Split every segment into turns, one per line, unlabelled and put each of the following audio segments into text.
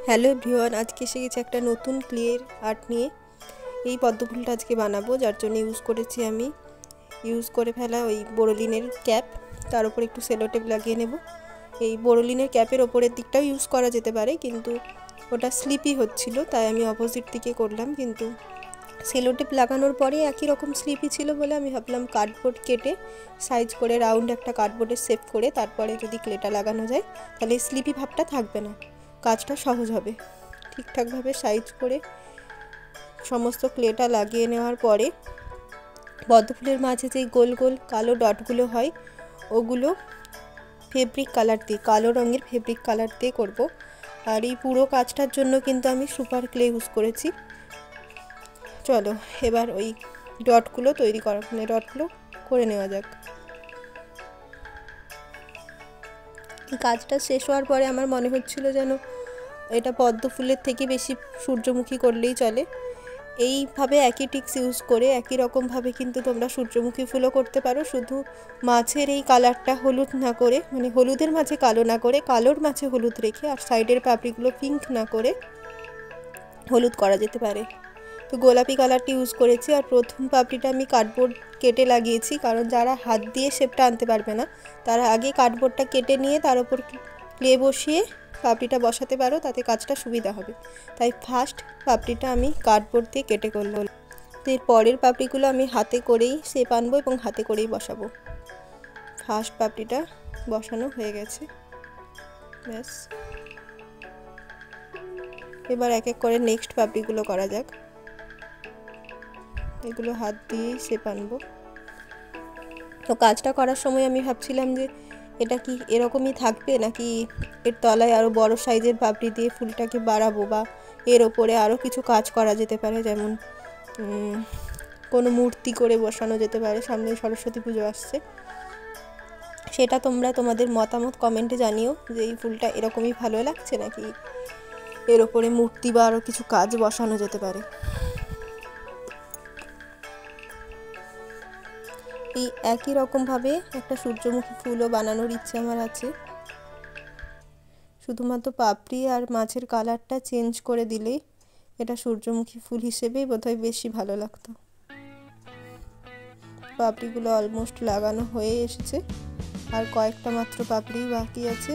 Hello everyone, আজকে এসে গেছে একটা নতুন ক্লের আর্ট নিয়ে। এই পদ্ম ফুলটা আজকে বানাবো, যার জন্য আমি ইউজ করে ফেলা ওই বোরোলিনের ক্যাপ, তার উপর একটু সেলোটেপ লাগিয়ে নেব। এই বোরোলিনের ক্যাপের ওপরের দিকটাও ইউজ করা যেতে পারে, কিন্তু ওটা স্লিপি হচ্ছিল, তাই আমি অপোজিট দিকে করলাম। কিন্তু সেলোটেপ লাগানোর পরে একই রকম স্লিপি ছিল বলে আমি ভাবলাম কার্ডবোর্ড কেটে সাইজ করে রাউন্ড একটা কার্ডবোর্ডের শেপ করে তারপরে যদি ক্লেটা লাগানো যায় তাহলে স্লিপি ভাবটা থাকবে না, কাজটা সহজ হবে। ঠিকঠাকভাবে সাইজ করে সমস্ত ক্লেটা লাগিয়ে নেওয়ার পরে পদ্ম ফুলের মাঝে যে গোল গোল কালো ডটগুলো হয় ওগুলো ফেব্রিক কালার দিয়ে, কালো রঙের ফেব্রিক কালার দিয়ে করব। আর এই পুরো কাজটার জন্য কিন্তু আমি সুপার ক্লে ইউজ করেছি। চলো এবার ওই ডটগুলো তৈরি করা, ডটগুলো করে নেওয়া যাক। কাজটা শেষ হওয়ার পরে আমার মনে হচ্ছিল যেন এটা পদ্ম ফুলের থেকে বেশি সূর্যমুখী করলেই চলে। এইভাবে একই টিক্স ইউজ করে একই রকমভাবে কিন্তু তোমরা সূর্যমুখী ফুলও করতে পারো, শুধু মাছের এই কালারটা হলুদ না করে, মানে হলুদের মাঝে কালো না করে কালোর মাঝে হলুদ রেখে আর সাইডের পাপড়িগুলো পিঙ্ক না করে হলুদ করা যেতে পারে। তো গোলাপি কালারটি ইউজ করেছি। আর প্রথম পাপড়িটা আমি কার্ডবোর্ড কেটে লাগিয়েছি, কারণ যারা হাত দিয়ে শেপটা আনতে পারবে না তারা আগে কার্ডবোর্ডটা কেটে নিয়ে তার উপর ক্লে বসিয়ে পাপড়িটা বসাতে পারো, তাতে কাজটা সুবিধা হবে। তাই ফার্স্ট পাপড়িটা আমি কার্ডবোর্ড দিয়ে কেটে করলাম। তো এর পরের পাপড়িগুলো আমি হাতে করেই শেপ আনবো এবং হাতে করেই বসাবো। ফার্স্ট পাপড়িটা বসানো হয়ে গেছে, ব্যাস। এবার এক এক করে নেক্সট পাপড়িগুলো করা যাক। এগুলো হাত দিয়েই শেপ আনবো। তো কাজটা করার সময় আমি ভাবছিলাম যে এটা কি এরকমই থাকবে, নাকি এর তলায় আরও বড় সাইজের পাপড়ি দিয়ে ফুলটাকে বাড়াবো, বা এর ওপরে আরও কিছু কাজ করা যেতে পারে, যেমন কোনো মূর্তি করে বসানো যেতে পারে। সামনে সরস্বতী পুজো আসছে, সেটা তোমরা তোমাদের মতামত কমেন্টে জানিও যে এই ফুলটা এরকমই ভালো লাগছে নাকি এর ওপরে মূর্তি বা আরও কিছু কাজ বসানো যেতে পারে। এই একই রকমভাবে একটা সূর্যমুখী ফুলও বানানোর ইচ্ছে আমার আছে, শুধুমাত্র পাপড়ি আর মাছের কালারটা চেঞ্জ করে দিলেই এটা সূর্যমুখী ফুল হিসেবেই বোধহয় বেশি ভালো লাগতো। পাপড়িগুলো অলমোস্ট লাগানো হয়ে এসেছে, আর কয়েকটা মাত্র পাপড়ি বাকি আছে।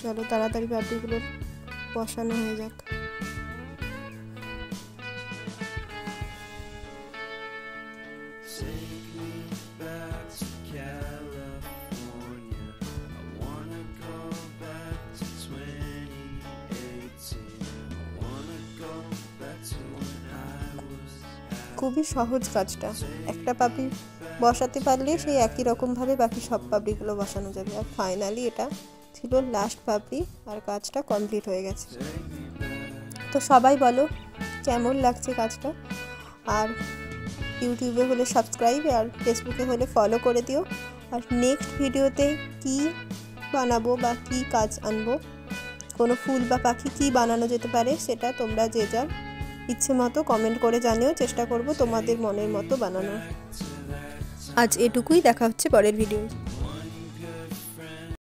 চলো তাড়াতাড়ি পাপড়িগুলো বসানো হয়ে যাক। খুবই সহজ কাজটা, একটা পাপড়ি বসাতে পারলে সেই একই রকমভাবে বাকি সব পাপড়িগুলো বসানো যাবে। আর ফাইনালি এটা ছিল লাস্ট পাপড়ি, আর কাজটা কমপ্লিট হয়ে গেছে। তো সবাই বলো কেমন লাগছে কাজটা। আর ইউটিউবে হলে সাবস্ক্রাইব, আর ফেসবুকে হলে ফলো করে দিও। আর নেক্সট ভিডিওতে কি বানাবো বা কি কাজ আনবো, কোনো ফুল বা পাখি কি বানানো যেতে পারে, সেটা তোমরা যে যার ইচ্ছে মতো কমেন্ট করে জানিও, চেষ্টা করব তোমাদের মনের মতো বানানোর। আজ এটুকুই, দেখা হচ্ছে পরের ভিডিও।